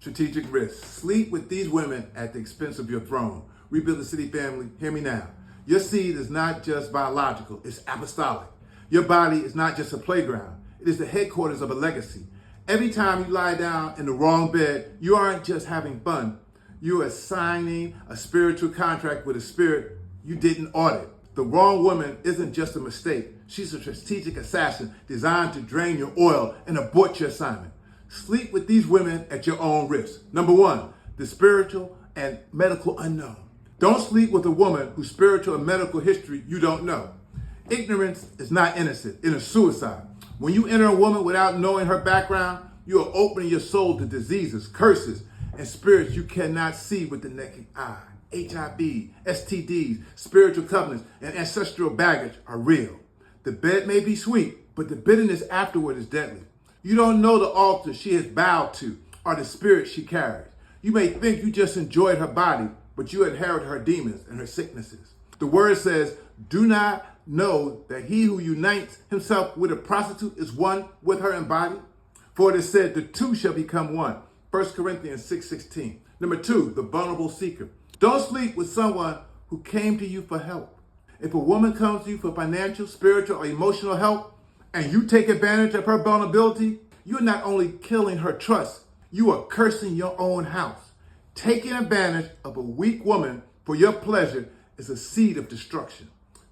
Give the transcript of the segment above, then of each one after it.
Strategic risk. Sleep with these women at the expense of your throne. Rebuild the City family. Hear me now. Your seed is not just biological, it's apostolic. Your body is not just a playground, it is the headquarters of a legacy. Every time you lie down in the wrong bed, you aren't just having fun. You are signing a spiritual contract with a spirit you didn't audit. The wrong woman isn't just a mistake. She's a strategic assassin designed to drain your oil and abort your assignment. Sleep with these women at your own risk. Number one, the spiritual and medical unknown. Don't sleep with a woman whose spiritual and medical history you don't know. Ignorance is not innocent. It is suicide. When you enter a woman without knowing her background, you are opening your soul to diseases, curses, and spirits you cannot see with the naked eye. HIV, STDs, spiritual covenants, and ancestral baggage are real. The bed may be sweet, but the bitterness afterward is deadly. You don't know the altar she has bowed to or the spirit she carries. You may think you just enjoyed her body, but you inherit her demons and her sicknesses. The word says, do not know that he who unites himself with a prostitute is one with her in body? For it is said, the two shall become one. 1 Corinthians 6:16. Number two, the vulnerable seeker. Don't sleep with someone who came to you for help. If a woman comes to you for financial, spiritual, or emotional help, and you take advantage of her vulnerability, you're not only killing her trust, you are cursing your own house. Taking advantage of a weak woman for your pleasure is a seed of destruction.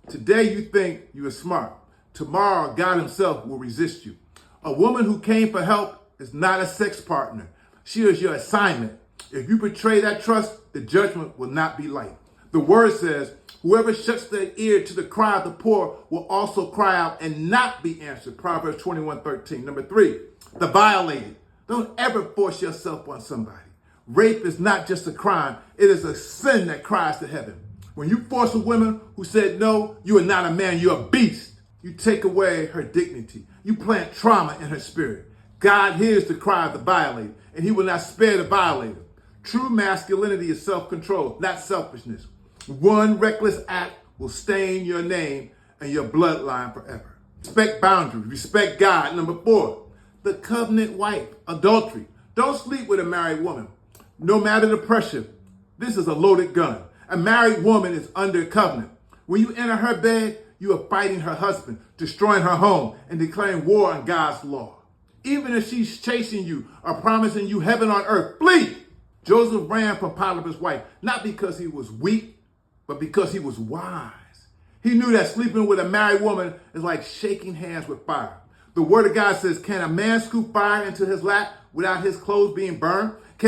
Today you think you are smart. Tomorrow God himself will resist you. A woman who came for help is not a sex partner. She is your assignment. If you betray that trust, the judgment will not be light. The word says, whoever shuts their ear to the cry of the poor will also cry out and not be answered. Proverbs 21:13. Number three, the violated. Don't ever force yourself on somebody. Rape is not just a crime. It is a sin that cries to heaven. When you force a woman who said no, you are not a man, you're a beast. You take away her dignity. You plant trauma in her spirit. God hears the cry of the violated, and he will not spare the violator. True masculinity is self-control, not selfishness. One reckless act will stain your name and your bloodline forever. Respect boundaries, respect God. Number four, the covenant wife, adultery. Don't sleep with a married woman. No matter the pressure, this is a loaded gun. A married woman is under covenant. When you enter her bed, you are fighting her husband, destroying her home, and declaring war on God's law. Even if she's chasing you or promising you heaven on earth, flee. Joseph ran from Potiphar's wife, not because he was weak, but because he was wise. He knew that sleeping with a married woman is like shaking hands with fire. The word of God says, can a man scoop fire into his lap without his clothes being burned?